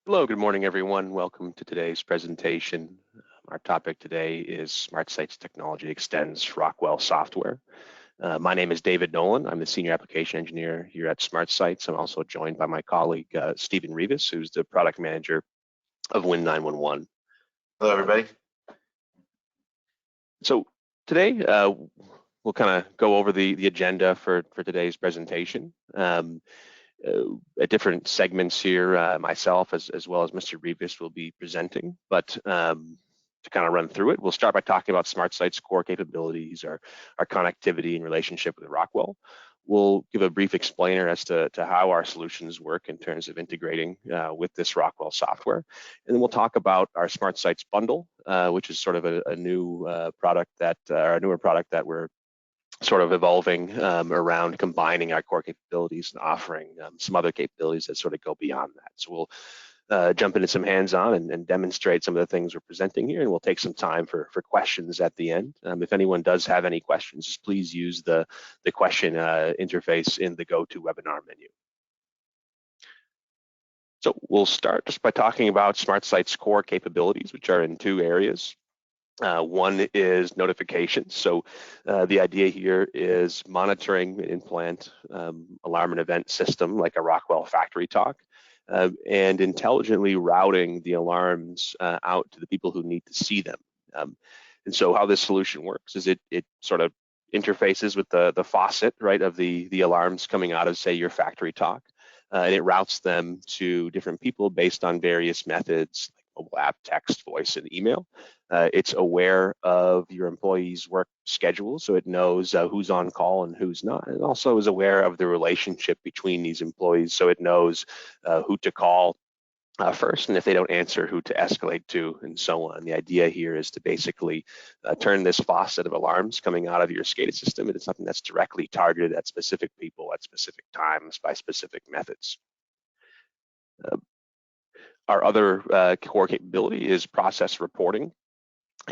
Hello, good morning, everyone. Welcome to today's presentation. Our topic today is SmartSights Technology Extends Rockwell Software. My name is David Nolan. I'm the Senior Application Engineer here at SmartSights. I'm also joined by my colleague, Stephen Rivas, who's the Product Manager of Win 911. Hello, everybody. So today, we'll kind of go over the agenda for today's presentation. At different segments here, myself as well as Mr. Rivas will be presenting, but to kind of run through it, we'll start by talking about SmartSights' core capabilities, our connectivity and relationship with Rockwell. We'll give a brief explainer as to how our solutions work in terms of integrating with this Rockwell software. And then we'll talk about our SmartSights bundle, which is sort of a new product that, or a newer product that we're sort of evolving around combining our core capabilities and offering some other capabilities that sort of go beyond that. So we'll jump into some hands-on and demonstrate some of the things we're presenting here, and we'll take some time for questions at the end. If anyone does have any questions, just please use the question interface in the GoToWebinar menu. So we'll start just by talking about SmartSights' core capabilities, which are in two areas. One is notifications. So the idea here is monitoring an in-plant alarm and event system like a Rockwell Factory Talk and intelligently routing the alarms out to the people who need to see them. And so how this solution works is it sort of interfaces with the faucet, right, of the alarms coming out of, say, your Factory Talk, and it routes them to different people based on various methods, mobile app, text, voice, and email. It's aware of your employees' work schedule, so it knows who's on call and who's not. It also is aware of the relationship between these employees, so it knows who to call first, and if they don't answer, who to escalate to, and so on. The idea here is to basically turn this faucet of alarms coming out of your SCADA system into something that's directly targeted at specific people at specific times by specific methods. Our other core capability is process reporting.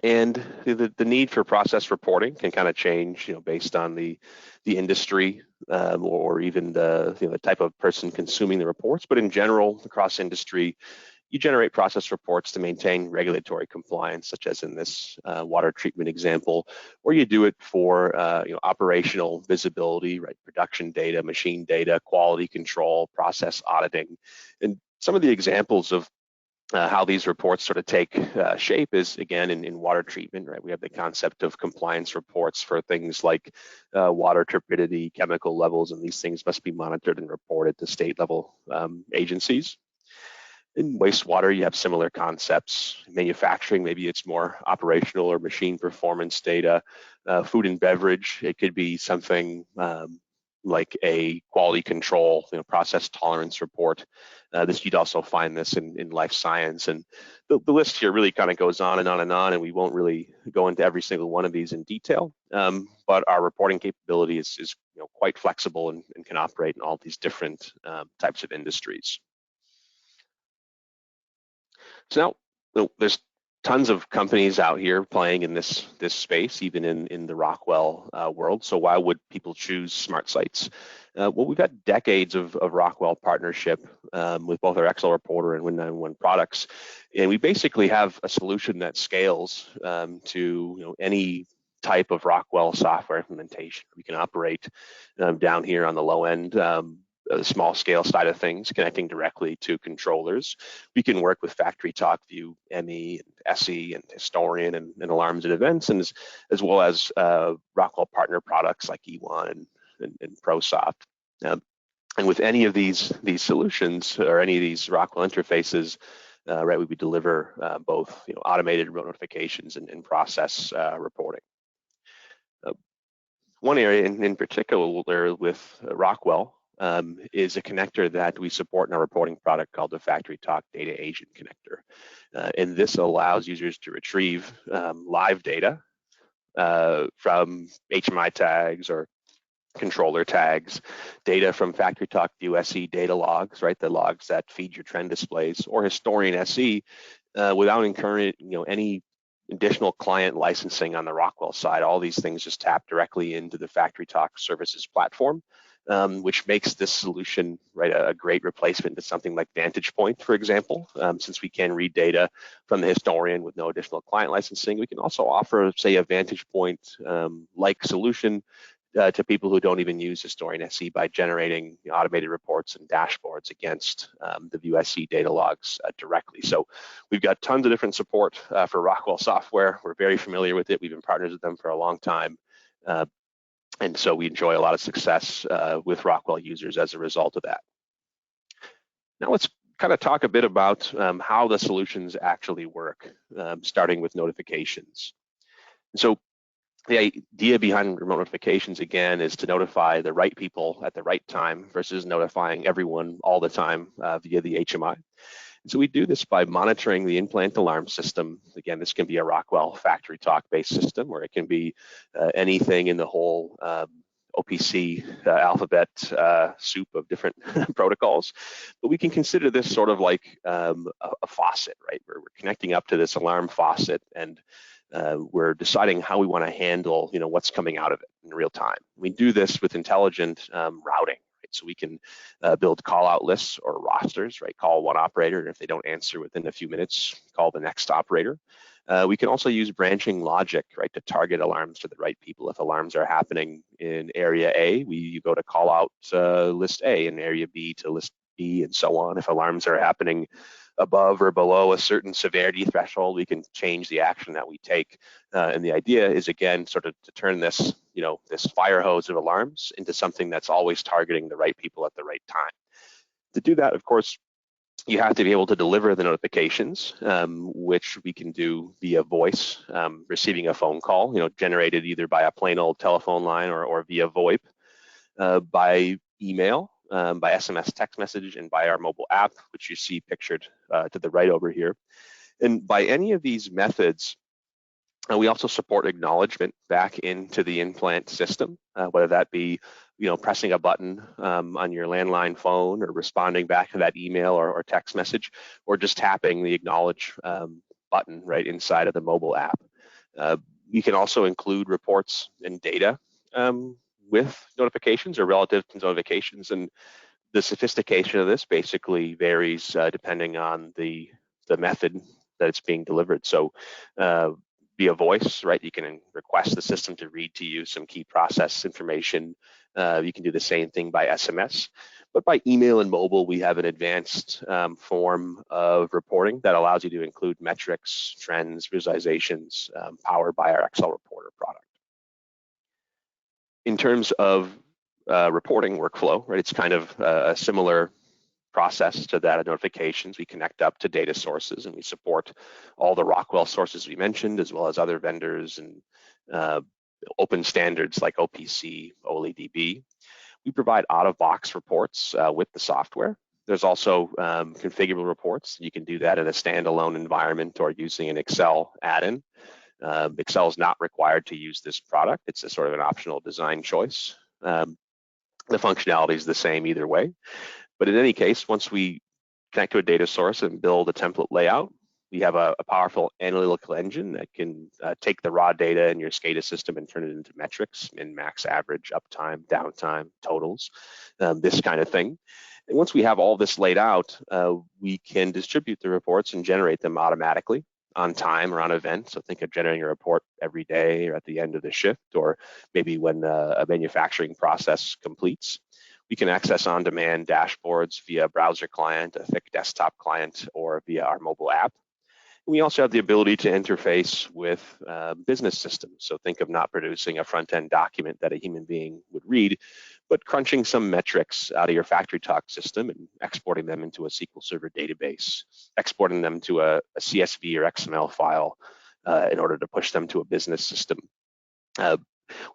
And the need for process reporting can kind of change, based on the industry or even the type of person consuming the reports. But in general, across industry, you generate process reports to maintain regulatory compliance, such as in this water treatment example, or you do it for operational visibility, right? Production data, machine data, quality control, process auditing, and some of the examples of how these reports sort of take shape is, again, in water treatment, right? We have the concept of compliance reports for things like water turbidity, chemical levels, and these things must be monitored and reported to state level agencies. In wastewater, you have similar concepts. Manufacturing, maybe it's more operational or machine performance data. Food and beverage, it could be something like a quality control, process tolerance report. You'd also find this in life science, and the list here really kind of goes on and on and on, and we won't really go into every single one of these in detail. But our reporting capability is quite flexible and can operate in all these different types of industries. So now there's tons of companies out here playing in this space, even in the Rockwell world. So why would people choose SmartSights? Well, we've had decades of Rockwell partnership with both our Excel Reporter and Win 911 products, and we basically have a solution that scales to any type of Rockwell software implementation. We can operate down here on the low end. The small scale side of things, connecting directly to controllers. We can work with Factory Talk, View, ME, and SE, and Historian, and alarms and events, and as well as Rockwell partner products like E1 and ProSoft. And with any of these solutions or any of these Rockwell interfaces, right, we deliver both automated remote notifications and process reporting. One area in particular with Rockwell is a connector that we support in our reporting product called the Factory Talk Data Agent Connector. And this allows users to retrieve live data from HMI tags or controller tags, data from Factory Talk View SE data logs, right, the logs that feed your trend displays, or Historian SE without incurring any additional client licensing on the Rockwell side. All these things just tap directly into the Factory Talk services platform. which makes this solution, right, a great replacement to something like Vantage Point, for example. Since we can read data from the historian with no additional client licensing, we can also offer, say, a Vantage Point like solution to people who don't even use Historian SE by generating automated reports and dashboards against the View SE data logs directly. So we've got tons of different support for Rockwell software. We're very familiar with it. We've been partners with them for a long time. And so we enjoy a lot of success with Rockwell users as a result of that. Now let's kind of talk a bit about how the solutions actually work, starting with notifications. So the idea behind remote notifications, again, is to notify the right people at the right time versus notifying everyone all the time via the HMI. And so we do this by monitoring the in-plant alarm system. Again, this can be a Rockwell factory talk-based system, or it can be anything in the whole OPC alphabet soup of different protocols. But we can consider this sort of like a faucet, right? Where we're connecting up to this alarm faucet, and we're deciding how we want to handle, what's coming out of it in real time. We do this with intelligent routing, right? So we can build call-out lists or rosters, right? Call one operator, and if they don't answer within a few minutes, call the next operator. We can also use branching logic, right, to target alarms to the right people. If alarms are happening in area A, you go to call-out list A, and area B to list B, and so on. If alarms are happening above or below a certain severity threshold, we can change the action that we take. And the idea is, again, sort of to turn this, this fire hose of alarms into something that's always targeting the right people at the right time. To do that, of course, you have to be able to deliver the notifications, which we can do via voice, receiving a phone call, generated either by a plain old telephone line or via VoIP, by email, by SMS text message, and by our mobile app, which you see pictured to the right over here. And by any of these methods, we also support acknowledgement back into the in-plant system, whether that be pressing a button on your landline phone, or responding back to that email or text message, or just tapping the acknowledge button right inside of the mobile app. You can also include reports and data with notifications or relative to notifications, and the sophistication of this basically varies depending on the method that it's being delivered. So via voice, right, you can request the system to read to you some key process information. You can do the same thing by SMS, but by email and mobile, we have an advanced form of reporting that allows you to include metrics, trends, visualizations, powered by our Excel Reporter product. In terms of reporting workflow, right, it's kind of a similar process to that of notifications. We connect up to data sources, and we support all the Rockwell sources we mentioned, as well as other vendors and open standards like OPC, OLEDB. We provide out-of-box reports with the software. There's also configurable reports. You can do that in a standalone environment or using an Excel add-in. Excel is not required to use this product. It's a sort of an optional design choice. The functionality is the same either way. But in any case, once we connect to a data source and build a template layout, we have a powerful analytical engine that can take the raw data in your SCADA system and turn it into metrics, min, max, average, uptime, downtime, totals, this kind of thing. And once we have all this laid out, we can distribute the reports and generate them automatically on time or on event. So think of generating a report every day or at the end of the shift, or maybe when a manufacturing process completes. We can access on-demand dashboards via a browser client, a thick desktop client, or via our mobile app. We also have the ability to interface with business systems. So think of not producing a front-end document that a human being would read, but crunching some metrics out of your factory talk system and exporting them into a SQL Server database, exporting them to a CSV or XML file in order to push them to a business system.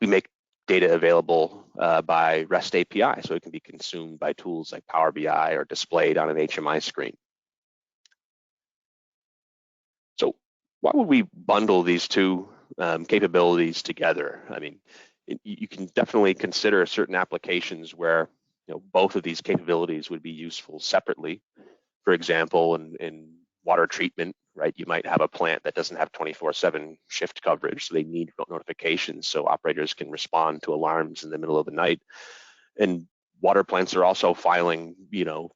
We make data available by REST API, so it can be consumed by tools like Power BI or displayed on an HMI screen. So why would we bundle these two capabilities together? I mean, you can definitely consider certain applications where both of these capabilities would be useful separately. For example, in water treatment, right, you might have a plant that doesn't have 24/7 shift coverage, so they need notifications so operators can respond to alarms in the middle of the night. And Water plants are also filing,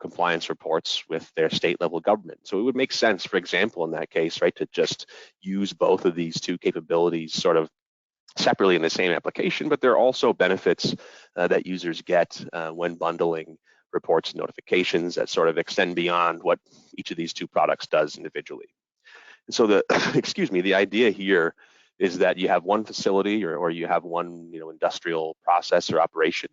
compliance reports with their state level government. So it would make sense, for example, in that case, right, to just use both of these two capabilities sort of separately in the same application, but there are also benefits that users get when bundling reports and notifications that sort of extend beyond what each of these two products does individually. And so the, excuse me, the idea here is that you have one facility or you have one industrial process or operation,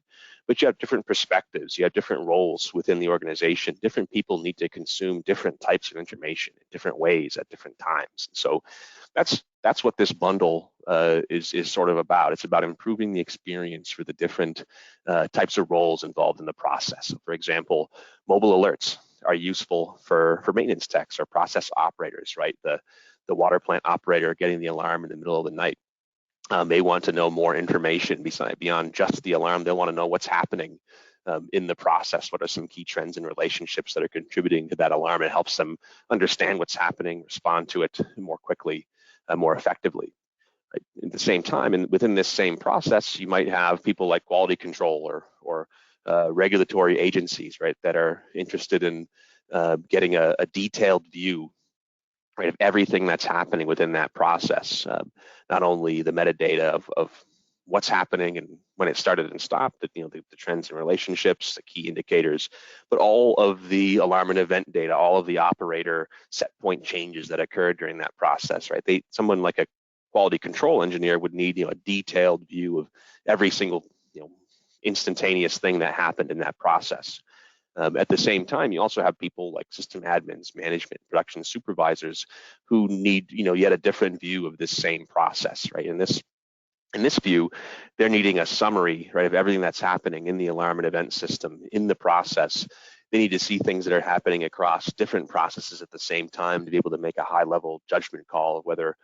but you have different perspectives, you have different roles within the organization. Different people need to consume different types of information in different ways at different times. So that's what this bundle is sort of about. It's about improving the experience for the different types of roles involved in the process. So for example, mobile alerts are useful for maintenance techs or process operators, right? The water plant operator getting the alarm in the middle of the night. They want to know more information beyond just the alarm. They want to know what's happening in the process. What are some key trends and relationships that are contributing to that alarm? It helps them understand what's happening, respond to it more quickly, more effectively. At the same time, and within this same process, you might have people like quality control or regulatory agencies, right, that are interested in getting a detailed view, right, of everything that's happening within that process. Not only the metadata of what's happening and when it started and stopped, the trends and relationships, the key indicators, but all of the alarm and event data, all of the operator set point changes that occurred during that process, right? Someone like a quality control engineer would need a detailed view of every single instantaneous thing that happened in that process. At the same time, you also have people like system admins, management, production supervisors who need yet a different view of this same process, right? In this view, they're needing a summary, right, of everything that's happening in the alarm and event system, in the process. They need to see things that are happening across different processes at the same time to be able to make a high-level judgment call of whether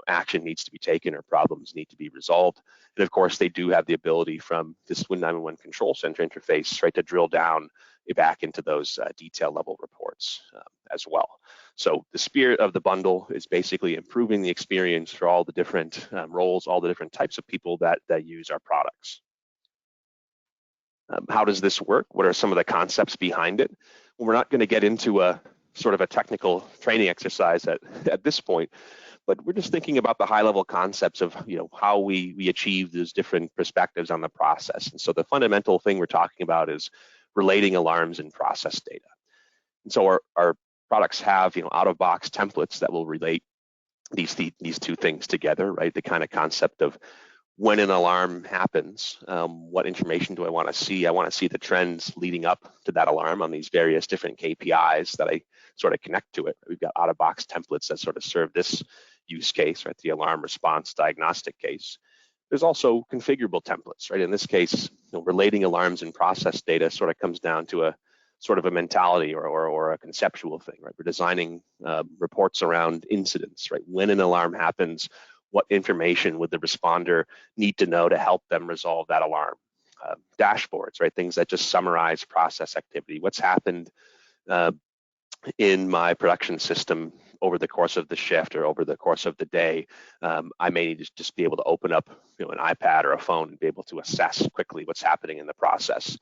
action needs to be taken or problems need to be resolved. And of course, they do have the ability from this Win 911 control center interface, right, to drill down back into those detail level reports as well. So the spirit of the bundle is basically improving the experience for all the different roles, all the different types of people that use our products. How does this work? What are some of the concepts behind it? Well, we're not going to get into a sort of a technical training exercise at this point, but we're just thinking about the high level concepts of how we achieve those different perspectives on the process. And so the fundamental thing we're talking about is relating alarms and process data. And so our products have out-of-box templates that will relate these two things together, right? The kind of concept of when an alarm happens, what information do I want to see? I want to see the trends leading up to that alarm on these various different KPIs that I sort of connect to it. We've got out-of-box templates that sort of serve this use case, right? The alarm response diagnostic case. There's also configurable templates, right? In this case, relating alarms and process data sort of comes down to a sort of a mentality or a conceptual thing, right? We're designing reports around incidents, right? When an alarm happens, what information would the responder need to know to help them resolve that alarm? Dashboards, right? Things that just summarize process activity. What's happened in my production system over the course of the shift or over the course of the day. I may need to just be able to open up an iPad or a phone and be able to assess quickly what's happening in the process.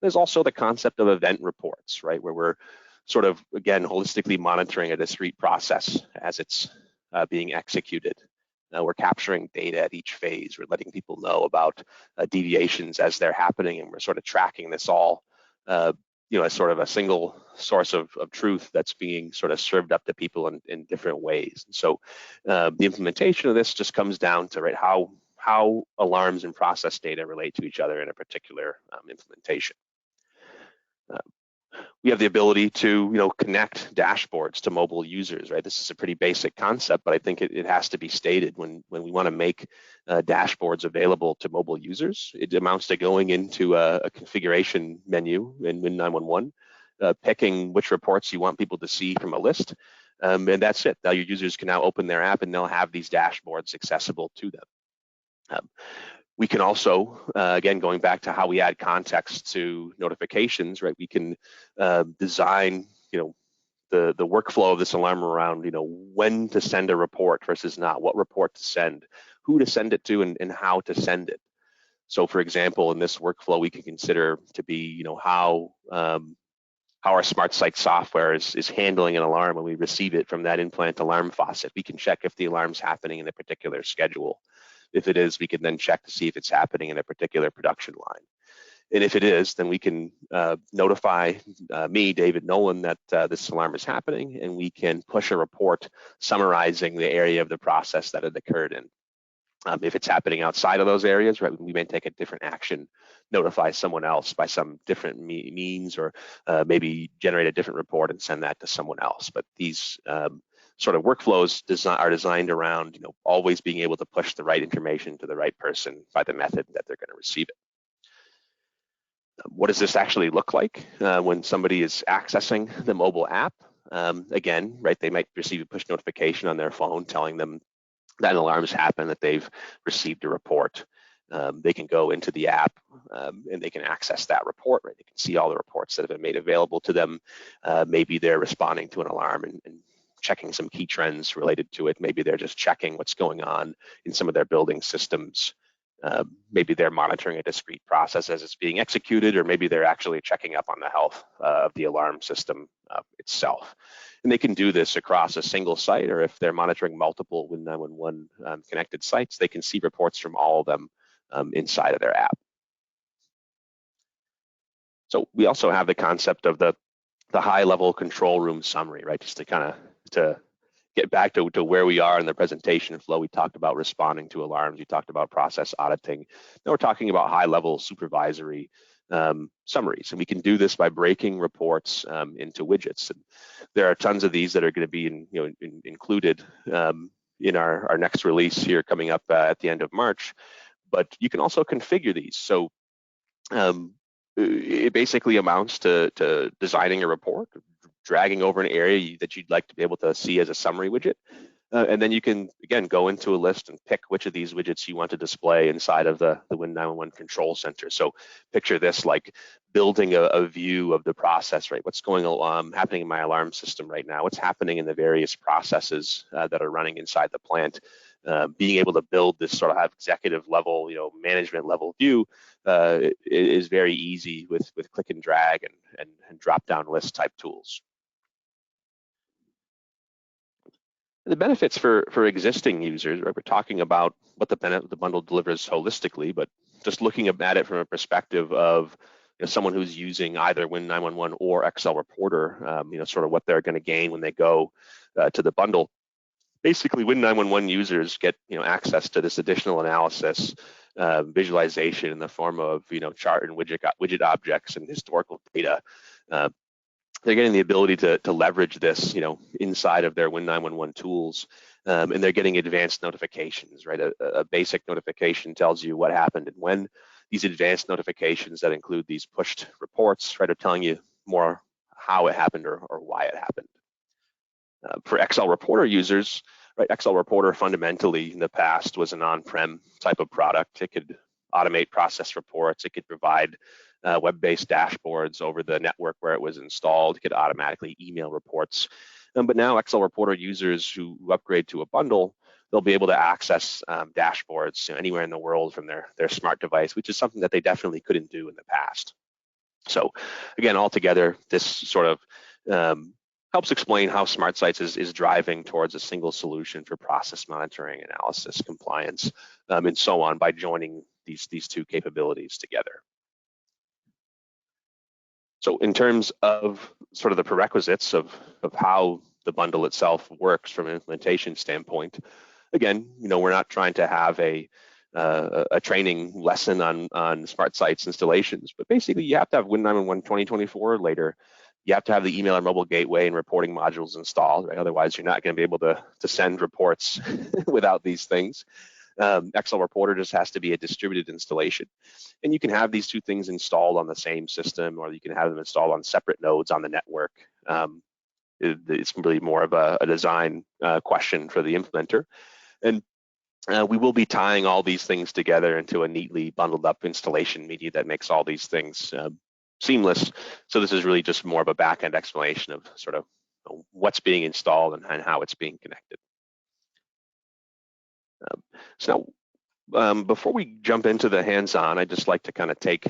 There's also the concept of event reports, right, where we're sort of, again, holistically monitoring a discrete process as it's being executed. We're capturing data at each phase. We're letting people know about deviations as they're happening, and we're sort of tracking this all as sort of a single source of truth that's being sort of served up to people in different ways. And so the implementation of this just comes down to, right, how alarms and process data relate to each other in a particular implementation. We have the ability to connect dashboards to mobile users, right? This is a pretty basic concept, but I think it has to be stated when we want to make dashboards available to mobile users. It amounts to going into a configuration menu in Win 911, picking which reports you want people to see from a list, and that's it. Now your users can now open their app and they'll have these dashboards accessible to them. We can also, again, going back to how we add context to notifications, right? We can design, the workflow of this alarm around, when to send a report versus not, what report to send, who to send it to, and how to send it. So for example, in this workflow, we can consider to be, how our SmartSights software is handling an alarm when we receive it from that in-plant alarm faucet. We can check if the alarm's happening in a particular schedule. If it is, we can then check to see if it's happening in a particular production line. And if it is, then we can notify me, David Nolan, that this alarm is happening, and we can push a report summarizing the area of the process that it occurred in. If it's happening outside of those areas, right, we may take a different action, notify someone else by some different means, or maybe generate a different report and send that to someone else. But these sort of workflows are designed around, always being able to push the right information to the right person by the method that they're going to receive it. What does this actually look like when somebody is accessing the mobile app? Again, right, they might receive a push notification on their phone telling them that an alarm has happened, that they've received a report. They can go into the app and they can access that report, right? They can see all the reports that have been made available to them. Maybe they're responding to an alarm and checking some key trends related to it. Maybe they're just checking what's going on in some of their building systems. Maybe they're monitoring a discrete process as it's being executed, or maybe they're actually checking up on the health of the alarm system itself. And they can do this across a single site, or if they're monitoring multiple Win 911 connected sites, they can see reports from all of them inside of their app. So we also have the concept of the high-level control room summary, right? Just to kind of get back to where we are in the presentation flow. We talked about responding to alarms. We talked about process auditing. Now we're talking about high-level supervisory summaries, and we can do this by breaking reports into widgets. And there are tons of these that are going to be included in our next release here coming up at the end of March. But you can also configure these. So it basically amounts to designing a report, dragging over an area that you'd like to be able to see as a summary widget. And then you can, again, go into a list and pick which of these widgets you want to display inside of the Win 911 control center. So picture this like building a view of the process, right? What's going on, happening in my alarm system right now? What's happening in the various processes that are running inside the plant? Being able to build this sort of executive level, management level view is very easy with click and drag and drop down list type tools. The benefits for existing users, right? We're talking about what the bundle delivers holistically, but just looking at it from a perspective of someone who's using either Win 911 or Excel Reporter, sort of what they're going to gain when they go to the bundle. Basically, Win 911 users get access to this additional analysis, visualization in the form of chart and widget objects and historical data. They're getting the ability to leverage this, inside of their Win 911 tools, and they're getting advanced notifications, right? A basic notification tells you what happened and when. These advanced notifications that include these pushed reports, right, are telling you more how it happened or why it happened. For Excel Reporter users, right, Excel Reporter fundamentally in the past was an on-prem type of product. It could automate process reports. It could provide web-based dashboards over the network where it was installed. It could automatically email reports. But now Excel Reporter users who upgrade to a bundle, they'll be able to access dashboards anywhere in the world from their smart device, which is something that they definitely couldn't do in the past. So again, altogether, this sort of helps explain how SmartSights is driving towards a single solution for process monitoring, analysis, compliance, and so on by joining these two capabilities together. So in terms of sort of the prerequisites of how the bundle itself works from an implementation standpoint, again, we're not trying to have a training lesson on SmartSights installations, but basically you have to have Win 911 2024 or later. You have to have the email or mobile gateway and reporting modules installed, right? Otherwise, you're not going to be able to send reports without these things. Excel Reporter just has to be a distributed installation. And you can have these two things installed on the same system, or you can have them installed on separate nodes on the network. It's really more of a design question for the implementer. And we will be tying all these things together into a neatly bundled up installation media that makes all these things seamless. So this is really just more of a back-end explanation of sort of what's being installed and how it's being connected. So now before we jump into the hands-on, I'd just like to kind of take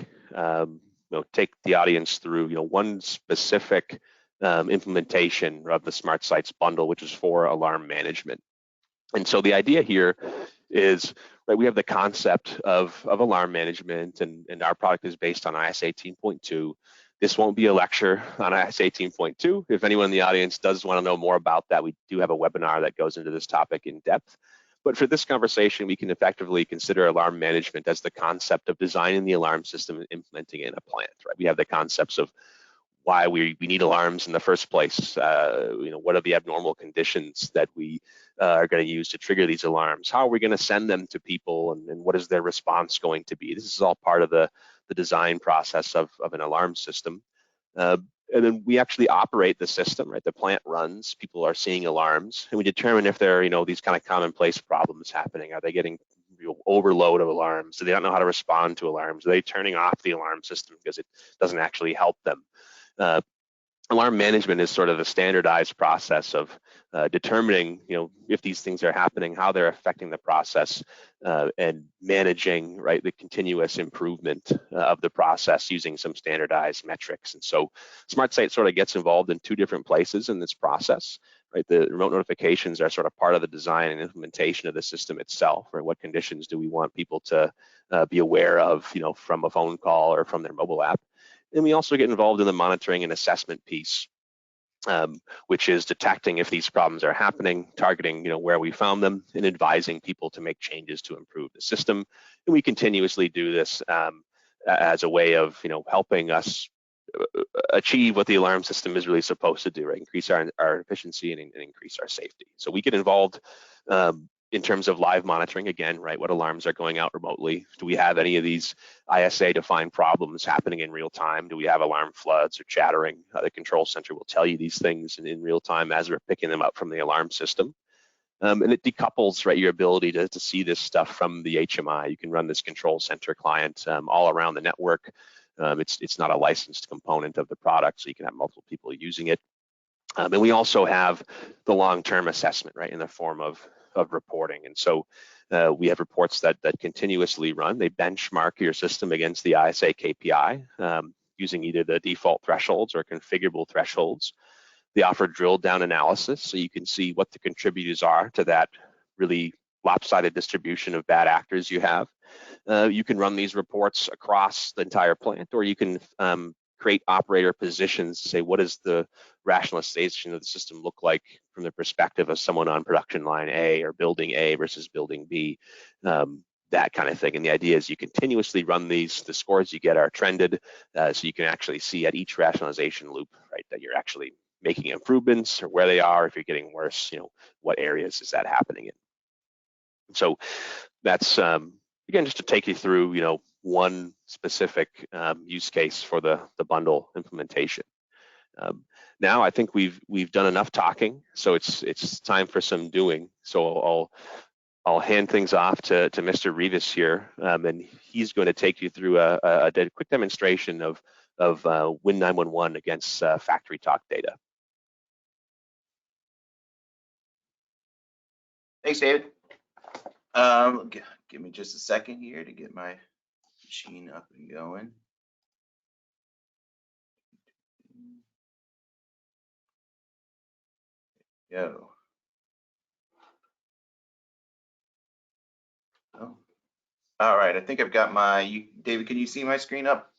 take the audience through one specific implementation of the SmartSights bundle, which is for alarm management. And so the idea here is that we have the concept of alarm management, and our product is based on IS 18.2. This won't be a lecture on IS 18.2. If anyone in the audience does want to know more about that, we do have a webinar that goes into this topic in depth. But for this conversation, we can effectively consider alarm management as the concept of designing the alarm system and implementing it in a plant, right? We have the concepts of why we need alarms in the first place. What are the abnormal conditions that we are going to use to trigger these alarms? How are we going to send them to people, and what is their response going to be? This is all part of the design process of an alarm system. And then we actually operate the system, right? The plant runs, people are seeing alarms, and we determine if there are, these kind of commonplace problems happening. Are they getting overload of alarms? Do they not know how to respond to alarms? Are they turning off the alarm system because it doesn't actually help them? Alarm management is sort of the standardized process of determining, if these things are happening, how they're affecting the process, and managing, right, the continuous improvement of the process using some standardized metrics. And so SmartSights sort of gets involved in two different places in this process, right? The remote notifications are sort of part of the design and implementation of the system itself, right? What conditions do we want people to be aware of, from a phone call or from their mobile app? And we also get involved in the monitoring and assessment piece, which is detecting if these problems are happening, targeting where we found them, and advising people to make changes to improve the system. And we continuously do this as a way of helping us achieve what the alarm system is really supposed to do, right? Increase our efficiency and increase our safety. So we get involved in terms of live monitoring, again, right? What alarms are going out remotely? Do we have any of these ISA-defined problems happening in real time? Do we have alarm floods or chattering? The control center will tell you these things in real time as we're picking them up from the alarm system. And it decouples, right, your ability to see this stuff from the HMI. You can run this control center client all around the network. It's not a licensed component of the product, so you can have multiple people using it. And we also have the long-term assessment, right, in the form of reporting. And so we have reports that continuously run. They benchmark your system against the ISA KPI using either the default thresholds or configurable thresholds. They offer drilled down analysis, so you can see what the contributors are to that really lopsided distribution of bad actors you have. You can run these reports across the entire plant, or you can create operator positions to say, what does the rationalization of the system look like from the perspective of someone on production line A or building A versus building B, that kind of thing. And the idea is you continuously run these, the scores you get are trended, so you can actually see at each rationalization loop, right, that you're actually making improvements or where they are. If you're getting worse, what areas is that happening in? So that's, again, just to take you through, one specific use case for the bundle implementation. Now I think we've done enough talking, so it's time for some doing. So I'll hand things off to Mr. Rivas here, and he's going to take you through a quick demonstration of Win 911 against factory talk data. Thanks, David. Give me just a second here to get my machine up and going. Go. Oh. All right, I think I've got my, David, can you see my screen up?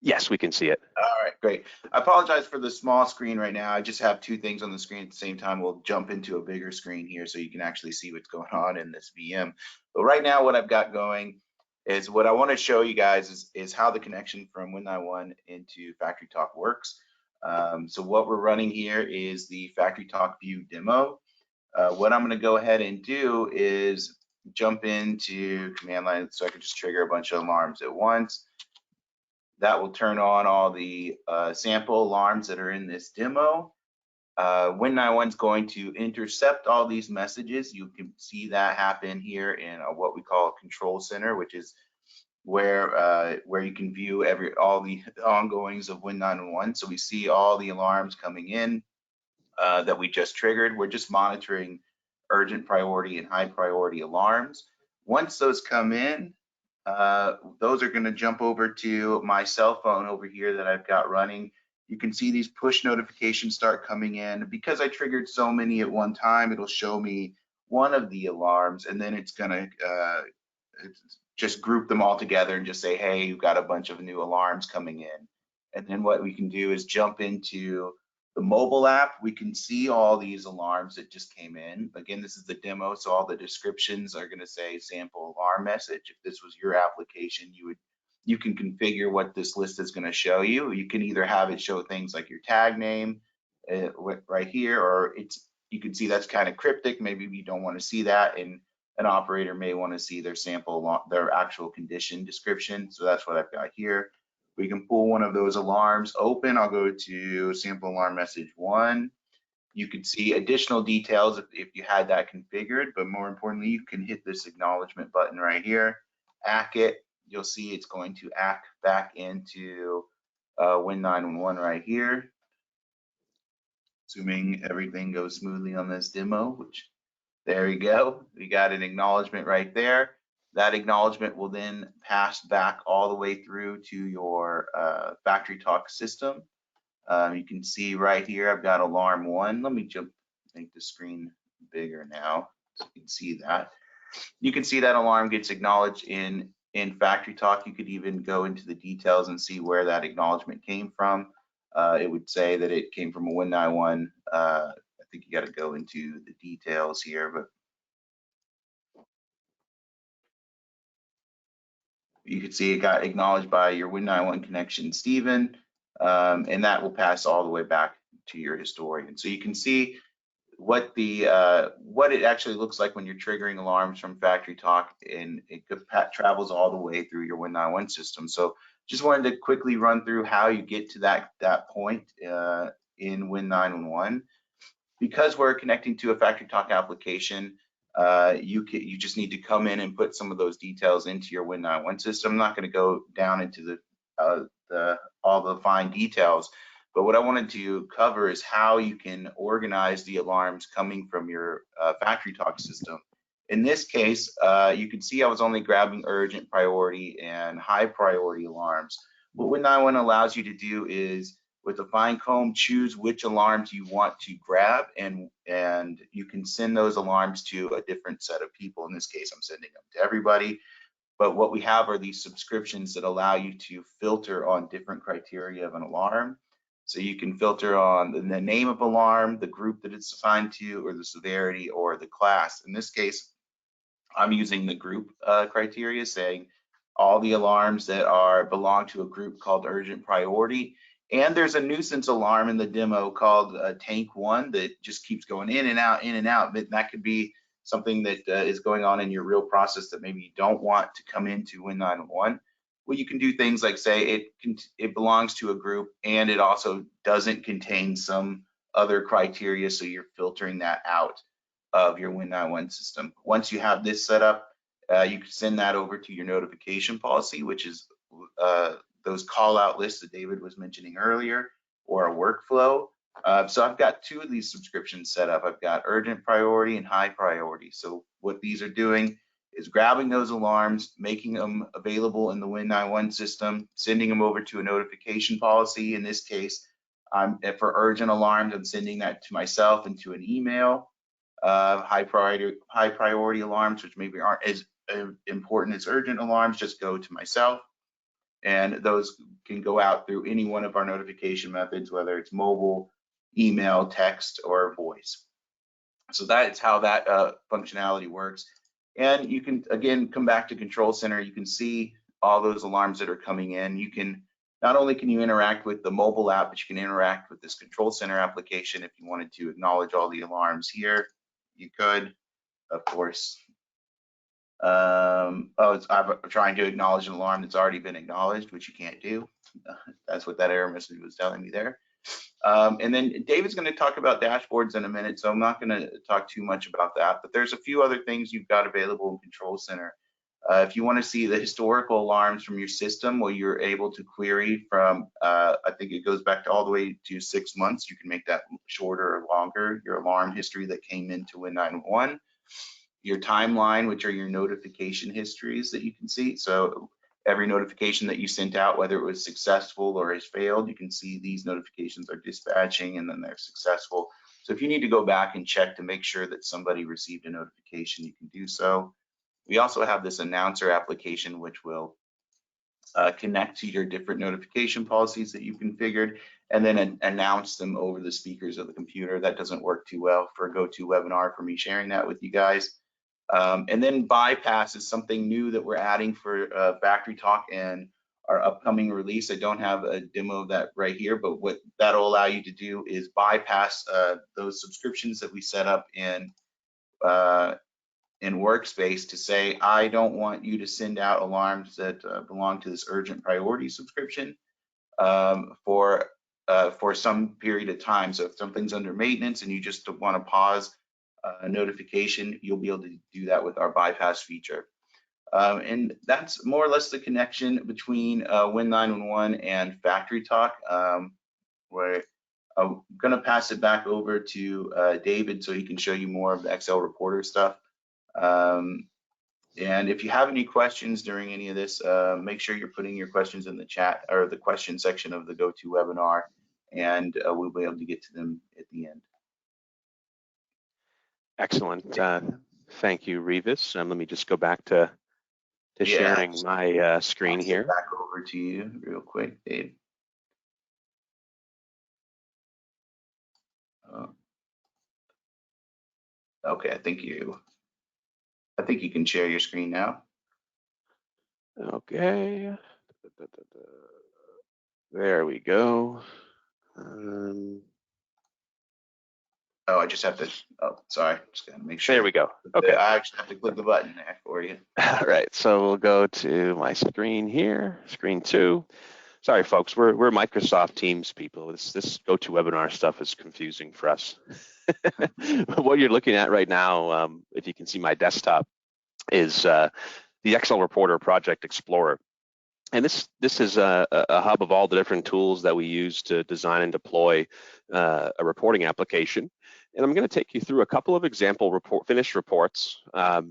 Yes, we can see it. All right, great. I apologize for the small screen right now. I just have two things on the screen at the same time. We'll jump into a bigger screen here so you can actually see what's going on in this VM. But right now what I've got going is what I want to show you guys is how the connection from Win911 into Factory Talk works. So what we're running here is the Factory Talk View demo. What I'm going to go ahead and do is jump into command line so I can just trigger a bunch of alarms at once. That will turn on all the sample alarms that are in this demo. Win911 is going to intercept all these messages. You can see that happen here in what we call a control center, which is where you can view all the ongoings of Win911. So we see all the alarms coming in that we just triggered. We're just monitoring urgent priority and high priority alarms. Once those come in, those are going to jump over to my cell phone over here that I've got running. You can see these push notifications start coming in. Because I triggered so many at one time, it'll show me one of the alarms, and then it's going to just group them all together and just say, hey, you've got a bunch of new alarms coming in. And then what we can do is jump into the mobile app. We can see all these alarms that just came in. Again, this is the demo, so all the descriptions are going to say sample alarm message. If this was your application, you can configure what this list is going to show you. You can either have it show things like your tag name right here, or you can see that's kind of cryptic. Maybe you don't want to see that, and an operator may want to see their their actual condition description. So that's what I've got here. We can pull one of those alarms open. I'll go to sample alarm message 1. You can see additional details if you had that configured, but more importantly, you can hit this acknowledgement button right here, ACK it. You'll see it's going to ACK back into Win911 right here. Assuming everything goes smoothly on this demo, which there you go. We got an acknowledgement right there. That acknowledgement will then pass back all the way through to your factory talk system. You can see right here, I've got alarm 1. Let me make the screen bigger now so you can see that. You can see that alarm gets acknowledged in factory talk. You could even go into the details and see where that acknowledgement came from. It would say that it came from a Win911. I think you got to go into the details here, but you can see it got acknowledged by your Win911 connection, Stephen, and that will pass all the way back to your historian. So you can see what it actually looks like when you're triggering alarms from factory talk, and it travels all the way through your Win911 system. So just wanted to quickly run through how you get to that point in Win911. Because we're connecting to a factory talk application, you just need to come in and put some of those details into your Win911 system. I'm not going to go down into all the fine details, but what I wanted to cover is how you can organize the alarms coming from your factory talk system. In this case, you can see I was only grabbing urgent, priority, and high priority alarms. What Win911 allows you to do is, with a fine comb, choose which alarms you want to grab, and you can send those alarms to a different set of people. In this case, I'm sending them to everybody. But what we have are these subscriptions that allow you to filter on different criteria of an alarm. So you can filter on the name of alarm, the group that it's assigned to, or the severity, or the class. In this case, I'm using the group criteria, saying all the alarms that belong to a group called urgent priority. And there's a nuisance alarm in the demo called Tank 1 that just keeps going in and out, in and out. But that could be something that is going on in your real process that maybe you don't want to come into Win911. Well, you can do things like say it belongs to a group, and it also doesn't contain some other criteria, so you're filtering that out of your Win911 system. Once you have this set up, you can send that over to your notification policy, which is those call out lists that David was mentioning earlier, or a workflow. So I've got 2 of these subscriptions set up. I've got urgent priority and high priority. So what these are doing is grabbing those alarms, making them available in the Win911 system, sending them over to a notification policy. In this case, for urgent alarms, I'm sending that to myself and to an email. High priority alarms, which maybe aren't as important as urgent alarms, just go to myself. And those can go out through any one of our notification methods, whether it's mobile, email, text, or voice. So that's how that functionality works. And you can, again, come back to Control Center. You can see all those alarms that are coming in. You can, not only can you interact with the mobile app, but you can interact with this Control Center application. If you wanted to acknowledge all the alarms here, you could, of course. I'm trying to acknowledge an alarm that's already been acknowledged, which you can't do. That's what that error message was telling me there. And then David's going to talk about dashboards in a minute, so I'm not going to talk too much about that, but there's a few other things you've got available in Control Center. If you want to see the historical alarms from your system, well, you're able to query from, I think it goes back to all the way to 6 months. You can make that shorter or longer, your alarm history that came into Win911. your timeline, which are your notification histories that you can see. So every notification that you sent out, whether it was successful or has failed, you can see these notifications are dispatching and then they're successful. So if you need to go back and check to make sure that somebody received a notification, you can do so. We also have this announcer application, which will connect to your different notification policies that you've configured and then announce them over the speakers of the computer. That doesn't work too well for a GoToWebinar for me sharing that with you guys. And then bypass is something new that we're adding for Factory Talk and our upcoming release. I don't have a demo of that right here, but what that'll allow you to do is bypass those subscriptions that we set up in Workspace to say, I don't want you to send out alarms that belong to this urgent priority subscription for some period of time. So if something's under maintenance and you just want to pause a notification, you'll be able to do that with our bypass feature. And that's more or less the connection between Win911 and Factory Talk. Where I'm going to pass it back over to David so he can show you more of the Excel reporter stuff. And if you have any questions during any of this, make sure you're putting your questions in the chat or the question section of the GoToWebinar, and we'll be able to get to them at the end. Excellent. Thank you, Revis. Let me just go back to sharing my screen here. Back over to you real quick, Dave. Okay, I think you can share your screen now. Okay. There we go. I just have to, sorry, just gotta make sure. There we go. Okay. I actually have to click the button there for you. All right, so we'll go to my screen here, screen 2. Sorry, folks, we're Microsoft Teams people. This GoToWebinar stuff is confusing for us. What you're looking at right now, if you can see my desktop, is the Excel Reporter Project Explorer. And this is a hub of all the different tools that we use to design and deploy a reporting application. And I'm going to take you through a couple of example finished reports,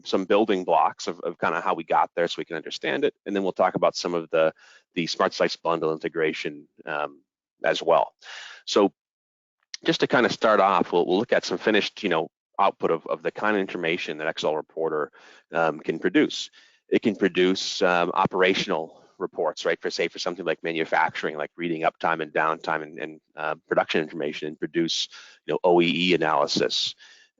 some building blocks of kind of how we got there so we can understand it. And then we'll talk about some of the SmartSights bundle integration as well. So just to kind of start off, we'll look at some finished, output of the kind of information that Excel Reporter can produce. It can produce operational reports, right? For something like manufacturing, like reading uptime and downtime and production information, and produce, OEE analysis.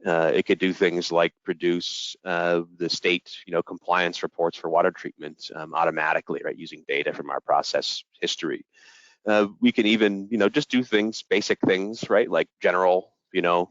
It could do things like produce the state, compliance reports for water treatment automatically, right? Using data from our process history. We can even, just do things, basic things, right? Like general,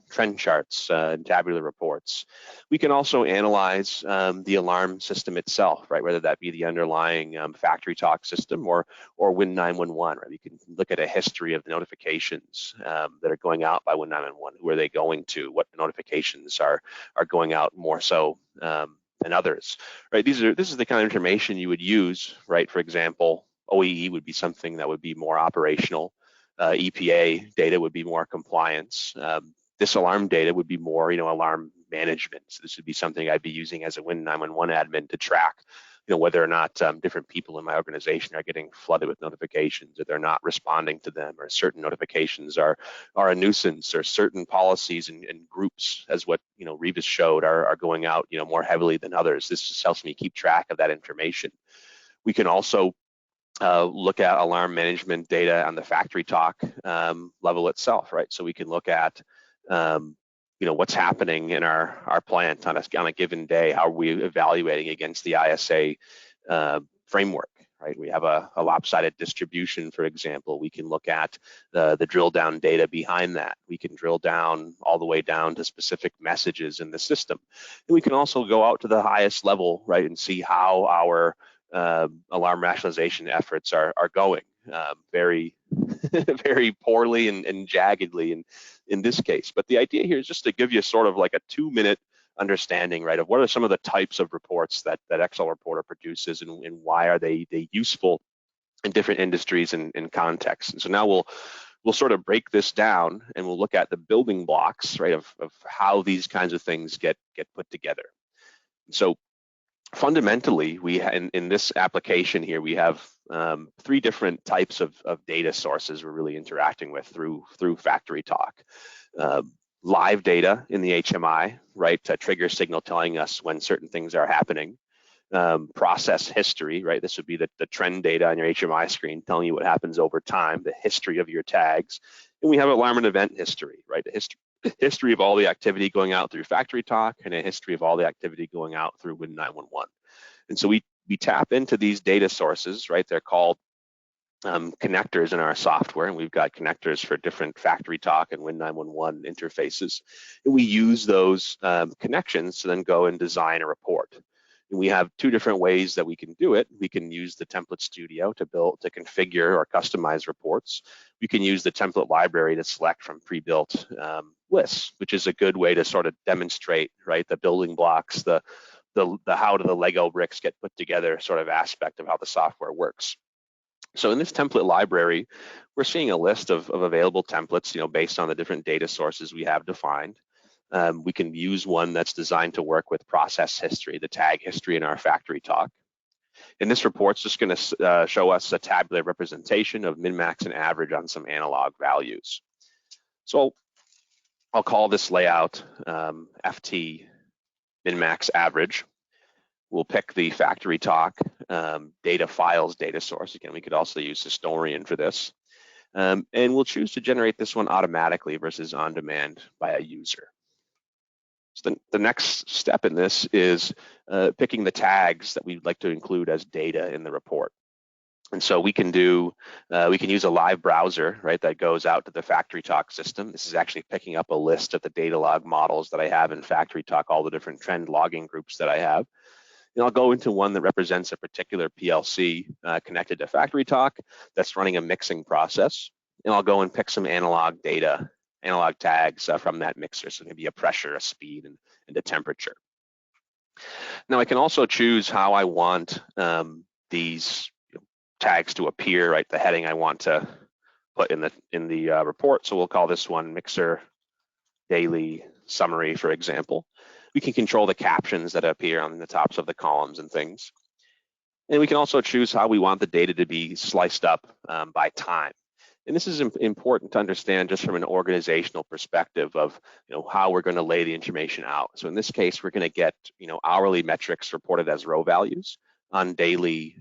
trend charts and tabular reports. We can also analyze the alarm system itself, right? Whether that be the underlying Factory Talk system or Win911, right? You can look at a history of the notifications that are going out by Win911. Who are they going to? What notifications are going out more so than others, right? This is the kind of information you would use, right? For example, OEE would be something that would be more operational. EPA data would be more compliance. This alarm data would be more, alarm management. So this would be something I'd be using as a Win911 admin to track, whether or not different people in my organization are getting flooded with notifications, or they're not responding to them, or certain notifications are a nuisance, or certain policies and groups, as what Revis showed, are going out, more heavily than others. This just helps me keep track of that information. We can also look at alarm management data on the Factory Talk level itself, right? So we can look at, what's happening in our plant on a given day. How are we evaluating against the ISA framework, right? We have a lopsided distribution, for example. We can look at the drill down data behind that. We can drill down all the way down to specific messages in the system. And we can also go out to the highest level, right, and see how our alarm rationalization efforts are going very, very poorly and jaggedly in this case. But the idea here is just to give you sort of like a 2-minute understanding, right, of what are some of the types of reports that Excel Reporter produces, and why are they useful in different industries and contexts. And so now we'll sort of break this down, and we'll look at the building blocks, right, of how these kinds of things get put together. So fundamentally, in this application here, we have 3 different types of data sources we're really interacting with through FactoryTalk. Live data in the HMI, right, to trigger signal telling us when certain things are happening. Process history, right, this would be the trend data on your HMI screen telling you what happens over time, the history of your tags. And we have alarm and event history, right, the history of all the activity going out through FactoryTalk and a history of all the activity going out through Win 911. And so we tap into these data sources, right? They're called connectors in our software, and we've got connectors for different FactoryTalk and Win 911 interfaces. And we use those connections to then go and design a report. And we have 2 different ways that we can do it. We can use the template studio to configure or customize reports. We can use the template library to select from pre-built lists, which is a good way to sort of demonstrate, right, the building blocks, the how do the Lego bricks get put together sort of aspect of how the software works. So in this template library, we're seeing a list of available templates, based on the different data sources we have defined. We can use one that's designed to work with process history, the tag history in our FactoryTalk. And this report's just going to show us a tabular representation of min, max, and average on some analog values. So I'll call this layout FT min, max, average. We'll pick the FactoryTalk data files data source. Again, we could also use Historian for this. And we'll choose to generate this one automatically versus on demand by a user. So the next step in this is picking the tags that we'd like to include as data in the report. And so we can use a live browser, right, that goes out to the FactoryTalk system. This is actually picking up a list of the data log models that I have in FactoryTalk, all the different trend logging groups that I have. And I'll go into one that represents a particular PLC connected to FactoryTalk that's running a mixing process. And I'll go and pick some analog data, analog tags from that mixer. So maybe a pressure, a speed, and a temperature. Now I can also choose how I want these tags to appear, right? The heading I want to put in the report. So we'll call this one Mixer Daily Summary, for example. We can control the captions that appear on the tops of the columns and things. And we can also choose how we want the data to be sliced up by time. And this is important to understand just from an organizational perspective of how we're going to lay the information out. So in this case, we're going to get hourly metrics reported as row values on daily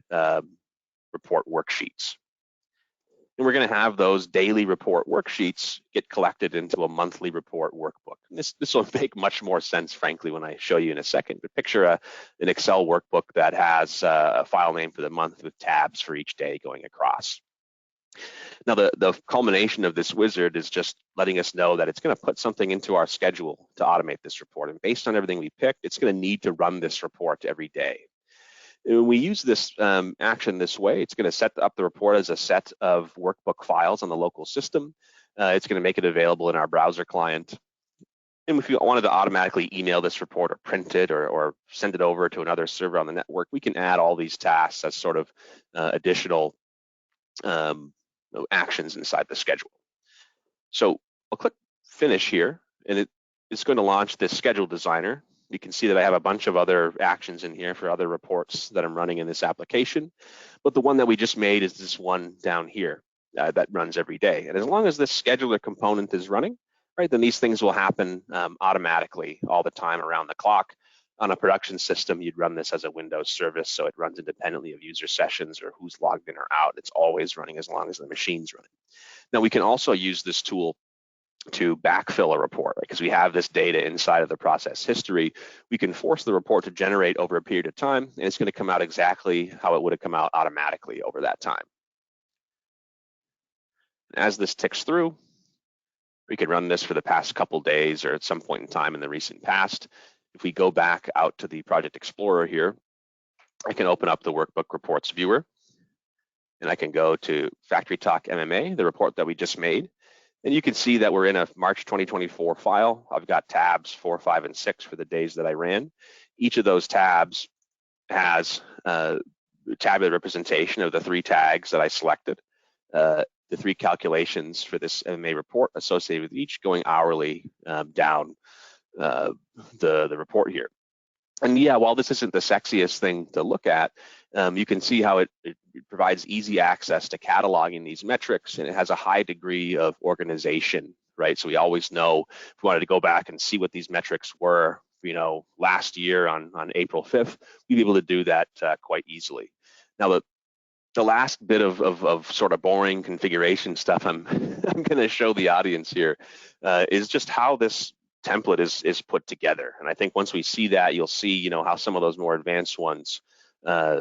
report worksheets. And we're going to have those daily report worksheets get collected into a monthly report workbook. And this will make much more sense, frankly, when I show you in a second. But picture an Excel workbook that has a file name for the month with tabs for each day going across. Now, the culmination of this wizard is just letting us know that it's going to put something into our schedule to automate this report. And based on everything we picked, it's going to need to run this report every day. When we use this action this way, it's going to set up the report as a set of workbook files on the local system. It's going to make it available in our browser client. And if you wanted to automatically email this report or print it or send it over to another server on the network, we can add all these tasks as sort of additional actions inside the schedule. So I'll click Finish here, and it's going to launch this schedule designer. You can see that I have a bunch of other actions in here for other reports that I'm running in this application. But the one that we just made is this one down here that runs every day. And as long as this scheduler component is running, right, then these things will happen automatically all the time around the clock. On a production system, you'd run this as a Windows service, so it runs independently of user sessions or who's logged in or out. It's always running as long as the machine's running. Now, we can also use this tool to backfill a report, right? Because we have this data inside of the process history. We can force the report to generate over a period of time, and it's going to come out exactly how it would have come out automatically over that time. As this ticks through, we could run this for the past couple days or at some point in time in the recent past. If we go back out to the Project Explorer here, I can open up the Workbook Reports viewer, and I can go to FactoryTalk MMA, the report that we just made. And you can see that we're in a March 2024 file. I've got tabs 4, 5, and 6 for the days that I ran. Each of those tabs has a tabular representation of the 3 tags that I selected, the 3 calculations for this MMA report associated with each going hourly down the report here. And yeah, while this isn't the sexiest thing to look at, you can see how it provides easy access to cataloging these metrics, and it has a high degree of organization, right? So we always know if we wanted to go back and see what these metrics were, last year on April 5th, we'd be able to do that quite easily. Now, the last bit of sort of boring configuration stuff I'm going to show the audience here is just how this template is put together. And I think once we see that, you'll see how some of those more advanced ones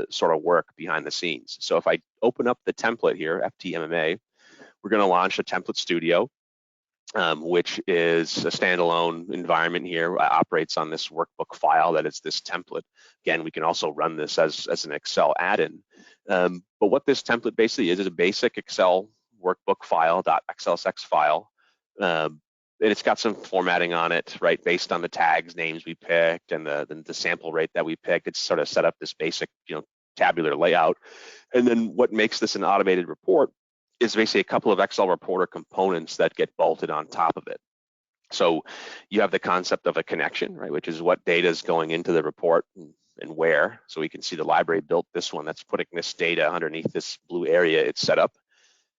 sort of work behind the scenes. So if I open up the template here, FTMMA, we're going to launch a template studio, which is a standalone environment here, operates on this workbook file that is this template. Again, we can also run this as an Excel add-in. But what this template basically is a basic Excel workbook file, .xlsx file. And it's got some formatting on it, right, based on the tags names we picked and the sample rate that we picked. It's sort of set up this basic, tabular layout. And then what makes this an automated report is basically a couple of Excel reporter components that get bolted on top of it. So you have the concept of a connection, right, which is what data is going into the report and where. So we can see the library built this one that's putting this data underneath this blue area it's set up.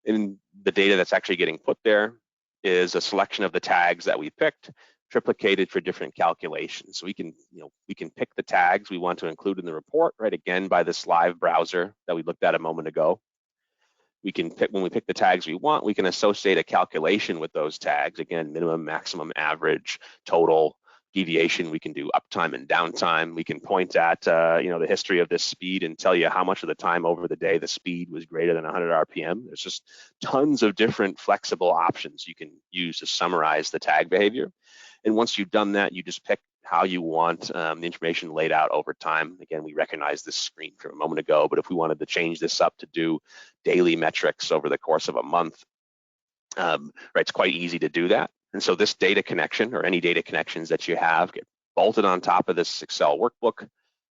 And the data that's actually getting put there is a selection of the tags that we picked, triplicated for different calculations. So we can pick the tags we want to include in the report, right, again, by this live browser that we looked at a moment ago. We can pick, when we pick the tags we want, we can associate a calculation with those tags. Again, minimum, maximum, average, total, deviation. We can do uptime and downtime. We can point at the history of this speed and tell you how much of the time over the day the speed was greater than 100 RPM. There's just tons of different flexible options you can use to summarize the tag behavior. And once you've done that, you just pick how you want the information laid out over time. Again, we recognize this screen from a moment ago, but if we wanted to change this up to do daily metrics over the course of a month, right, it's quite easy to do that. And so this data connection, or any data connections that you have, get bolted on top of this Excel workbook.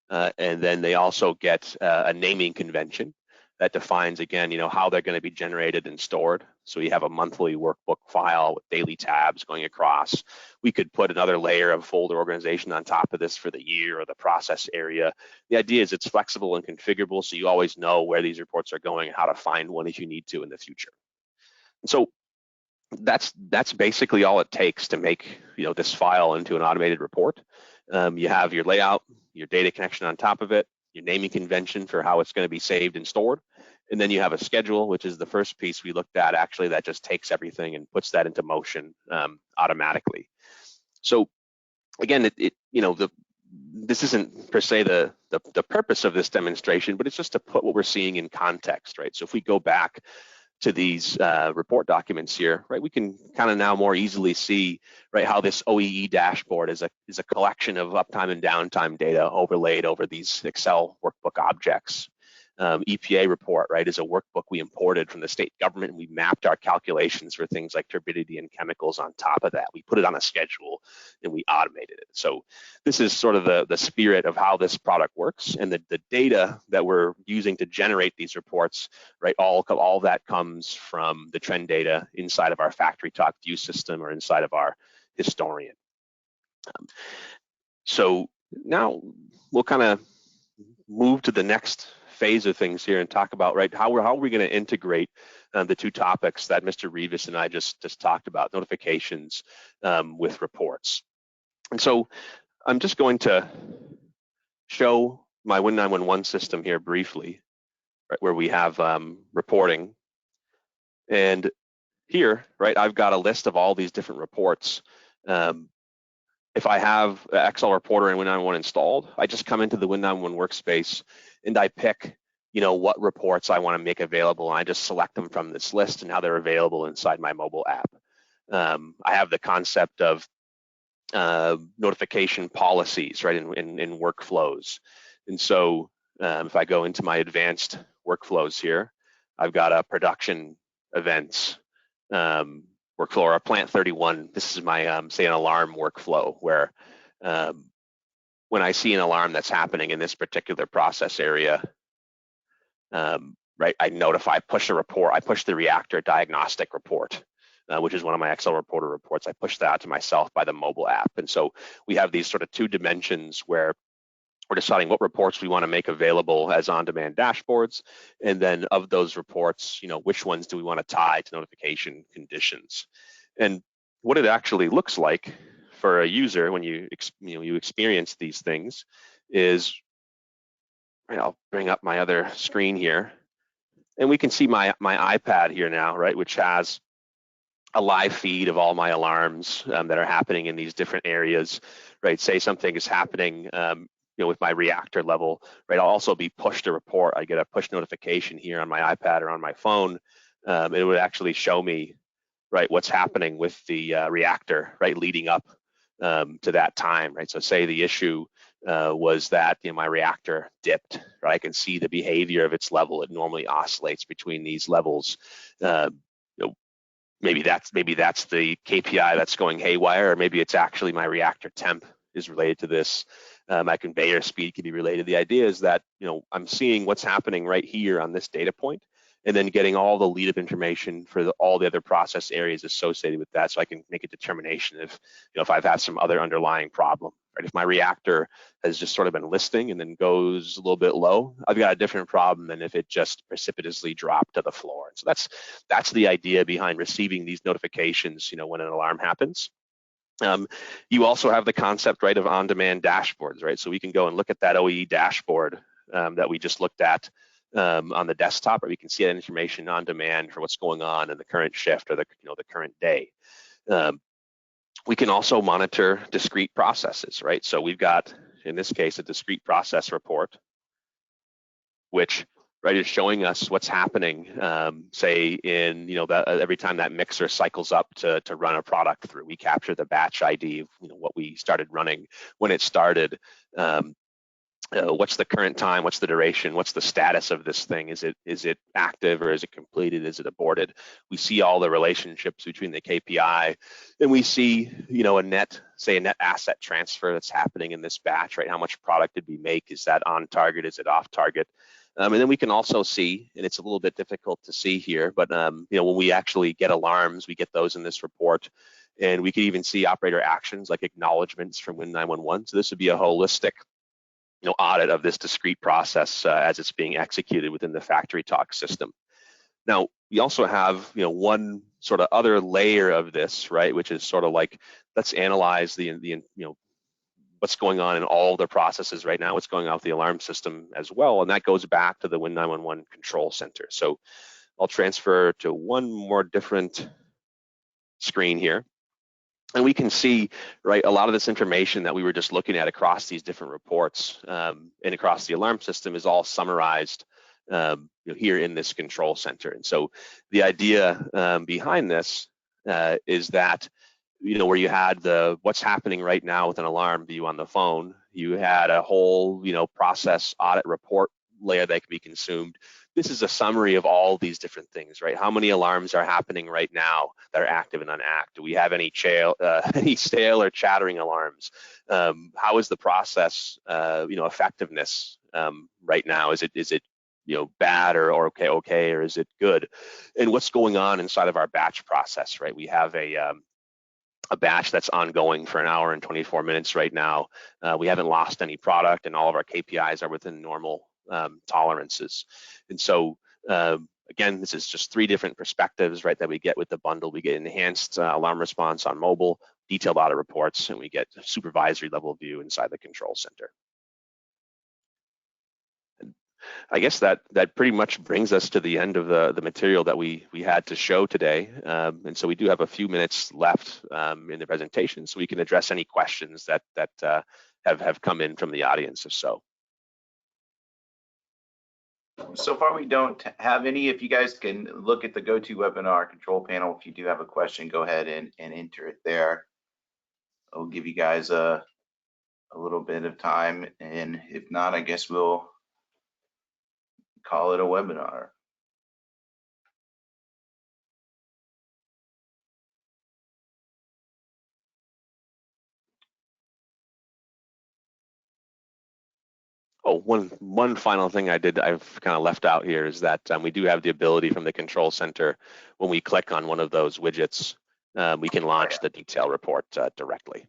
And then they also get a naming convention that defines, again, how they're going to be generated and stored. So you have a monthly workbook file with daily tabs going across. We could put another layer of folder organization on top of this for the year or the process area. The idea is it's flexible and configurable, so you always know where these reports are going and how to find one if you need to in the future. And so that's basically all it takes to make this file into an automated report. You have your layout, your data connection on top of it, your naming convention for how it's going to be saved and stored, and then you have a schedule, which is the first piece we looked at actually, that just takes everything and puts that into motion automatically. So again, this isn't per se the purpose of this demonstration, but it's just to put what we're seeing in context, right? So if we go back to these report documents here, right, we can kind of now more easily see, right, how this OEE dashboard is a collection of uptime and downtime data overlaid over these Excel workbook objects. EPA report, right, is a workbook we imported from the state government, and we mapped our calculations for things like turbidity and chemicals on top of that. We put it on a schedule and we automated it. So this is sort of the spirit of how this product works, and the data that we're using to generate these reports, right, all that comes from the trend data inside of our FactoryTalk view system or inside of our historian. So now we'll kind of move to the next phase of things here and talk about, right, how are we going to integrate the two topics that Mr. Rivas and I just talked about, notifications with reports. And so I'm just going to show my Win 911 system here briefly, right, where we have reporting. And here, right, I've got a list of all these different reports. If I have Excel Reporter and Win 911 installed, I just come into the Win 911 workspace and I pick, what reports I want to make available, and I just select them from this list and how they're available inside my mobile app. I have the concept of notification policies, right, in workflows. And so if I go into my advanced workflows here, I've got a production events workflow, or a plant 31. This is my, say, an alarm workflow where when I see an alarm that's happening in this particular process area, right, I notify, push a report, I push the reactor diagnostic report, which is one of my Excel Reporter reports. I push that out to myself by the mobile app. And so we have these sort of two dimensions where we're deciding what reports we want to make available as on-demand dashboards, and then of those reports, which ones do we want to tie to notification conditions. And what it actually looks like for a user when you experience these things is, I'll bring up my other screen here, and we can see my iPad here now, right, which has a live feed of all my alarms that are happening in these different areas, right? Say something is happening, with my reactor level, right? I'll also be pushed a report. I get a push notification here on my iPad or on my phone. It would actually show me, right, what's happening with the reactor, right, leading up to that time, right? So say the issue was that my reactor dipped, right? I can see the behavior of its level. It normally oscillates between these levels. Maybe that's the KPI that's going haywire, or maybe it's actually my reactor temp is related to this. My conveyor speed can be related. The idea is that I'm seeing what's happening right here on this data point, and then getting all the lead-up information for all the other process areas associated with that, so I can make a determination if I've had some other underlying problem. Right? If my reactor has just sort of been listing and then goes a little bit low, I've got a different problem than if it just precipitously dropped to the floor. So that's the idea behind receiving these notifications, when an alarm happens. You also have the concept, right, of on-demand dashboards, right? So we can go and look at that OEE dashboard that we just looked at on the desktop, or we can see that information on demand for what's going on in the current shift or the current day. We can also monitor discrete processes, right? So we've got, in this case, a discrete process report, which, right, is showing us what's happening, say in, every time that mixer cycles up to run a product through. We capture the batch ID of, what we started running, when it started, what's the current time, what's the duration, what's the status of this thing? Is it active, or is it completed? Is it aborted? We see all the relationships between the KPI, and we see, a net asset transfer that's happening in this batch, right? How much product did we make? Is that on target? Is it off target? And then we can also see, and it's a little bit difficult to see here, but when we actually get alarms, we get those in this report, and we can even see operator actions like acknowledgements from Win 911. So this would be a holistic audit of this discrete process as it's being executed within the FactoryTalk system. Now, we also have one sort of other layer of this, right, which is sort of like, let's analyze the what's going on in all the processes right now, what's going on with the alarm system as well, and that goes back to the Win 911 control center. So I'll transfer to one more different screen here. And we can see, right, a lot of this information that we were just looking at across these different reports and across the alarm system is all summarized here in this control center. And so the idea behind this is that, where you had the what's happening right now with an alarm view on the phone, you had a whole, process audit report layer that can be consumed. This is a summary of all these different things, right? How many alarms are happening right now that are active and unactive? Do we have any stale or chattering alarms? How is the process, effectiveness right now? Is it bad or okay, or is it good? And what's going on inside of our batch process, right? We have a batch that's ongoing for an hour and 24 minutes right now. We haven't lost any product, and all of our KPIs are within normal tolerances. And so again, this is just 3 different perspectives, right, that we get with the bundle. We get enhanced alarm response on mobile, detailed audit reports, and we get supervisory level view inside the control center. I guess that pretty much brings us to the end of the material that we had to show today. And so we do have a few minutes left in the presentation, so we can address any questions that have come in from the audience, if so. So far, we don't have any. If you guys can look at the GoToWebinar control panel, if you do have a question, go ahead and enter it there. I'll give you guys a little bit of time, and if not, I guess we'll call it a webinar. Oh, one final thing I've kind of left out here is that we do have the ability from the control center, when we click on one of those widgets, we can launch the detail report directly.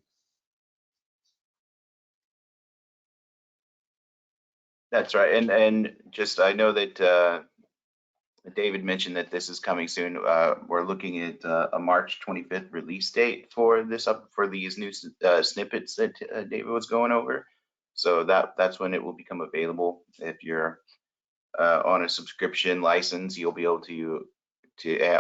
That's right. And just, I know that David mentioned that this is coming soon. We're looking at a March 25th release date for this for these new snippets that David was going over. So that's when it will become available. If you're on a subscription license, you'll be able to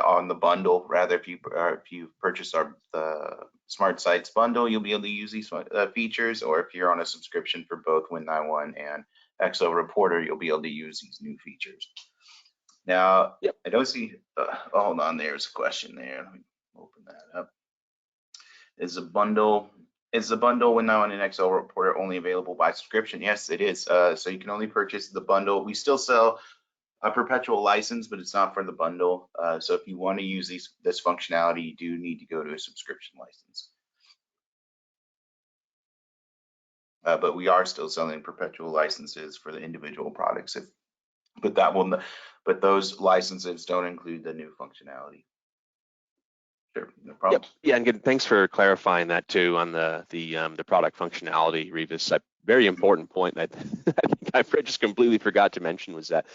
on the bundle. Rather, if you purchase the SmartSights bundle, you'll be able to use these features. Or if you're on a subscription for both Win91 and Excel Reporter, you'll be able to use these new features. Now, Yep. I don't see. Hold on, there's a question there. Let me open that up. Is the bundle Win91 and Excel Reporter only available by subscription? Yes, it is. So you can only purchase the bundle. We still sell a perpetual license, but it's not for the bundle. So if you want to use this functionality, you do need to go to a subscription license. But we are still selling perpetual licenses for the individual products. But those licenses don't include the new functionality. Sure, no problem. Yep. Yeah, and good, thanks for clarifying that too on the product functionality, Revis. A very important point that I think I just completely forgot to mention was that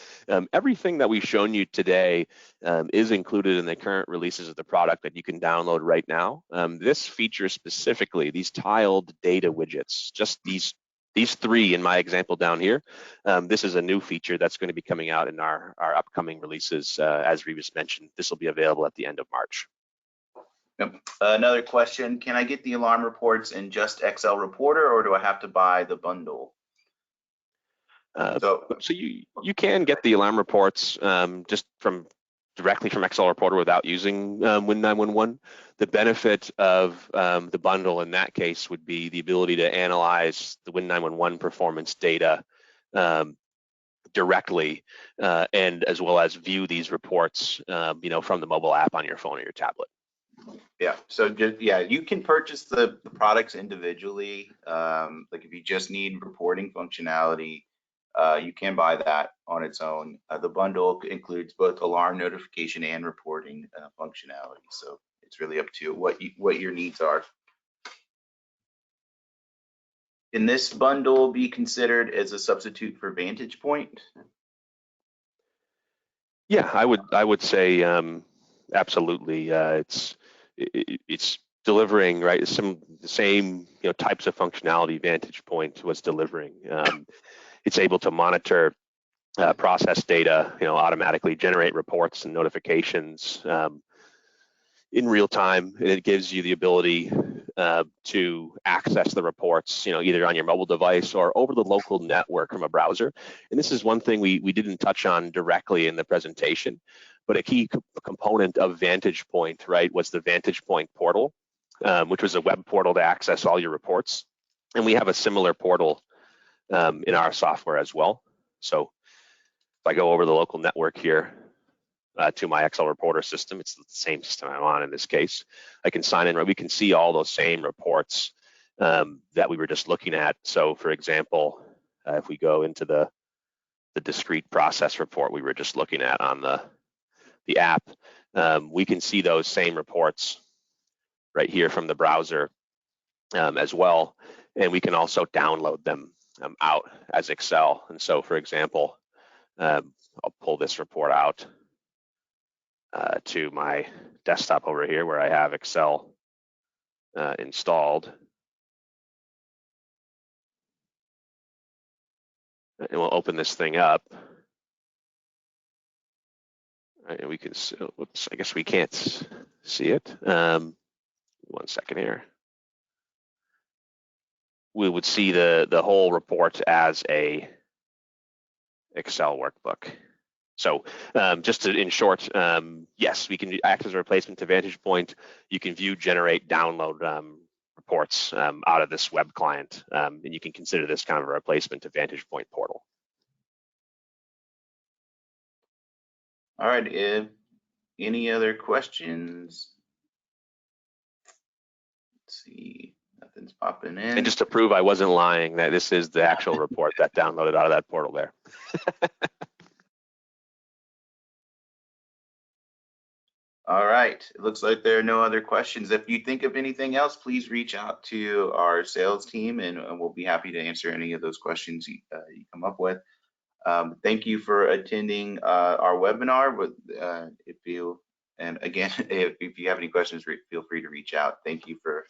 everything that we've shown you today is included in the current releases of the product that you can download right now. This feature specifically, these tiled data widgets, just these three in my example down here, this is a new feature that's going to be coming out in our upcoming releases. As Revis mentioned, this will be available at the end of March. Yep. Another question, can I get the alarm reports in just Excel Reporter, or do I have to buy the bundle? So you can get the alarm reports just directly from Excel Reporter without using Win911. The benefit of the bundle in that case would be the ability to analyze the Win911 performance data directly, and as well as view these reports, from the mobile app on your phone or your tablet. Yeah, so you can purchase the products individually. Like if you just need reporting functionality, you can buy that on its own. The bundle includes both alarm notification and reporting functionality. So it's really up to what your needs are. Can this bundle be considered as a substitute for Vantage Point? Yeah, I would say absolutely. It's delivering the same types of functionality Vantage Point was delivering. It's able to monitor process data, automatically generate reports and notifications in real time, and it gives you the ability to access the reports, either on your mobile device or over the local network from a browser. And this is one thing we didn't touch on directly in the presentation, but a key component of Vantage Point, right, was the Vantage Point portal, which was a web portal to access all your reports. And we have a similar portal in our software as well. So if I go over the local network here to my Excel Reporter system, it's the same system I'm on in this case. I can sign in, right? We can see all those same reports that we were just looking at. So for example, if we go into the discrete process report we were just looking at on the app, we can see those same reports right here from the browser as well. And we can also download them out as Excel. And so for example, I'll pull this report out to my desktop over here where I have Excel installed. And we'll open this thing up. Right, and we can, whoops, I guess we can't see it. 1 second here. We would see the whole report as a Excel workbook. So just in short, yes, we can act as a replacement to Vantage Point. You can view, generate, download reports out of this web client, and you can consider this kind of a replacement to Vantage Point portal. All right, any other questions? Let's see, nothing's popping in. And just to prove I wasn't lying, that this is the actual report that downloaded out of that portal there. All right, it looks like there are no other questions. If you think of anything else, please reach out to our sales team and we'll be happy to answer any of those questions you come up with. Thank you for attending our webinar. And again, if you have any questions, feel free to reach out. Thank you for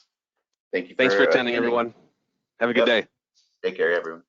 Thanks for attending, everyone. Have a good day. Take care, everyone.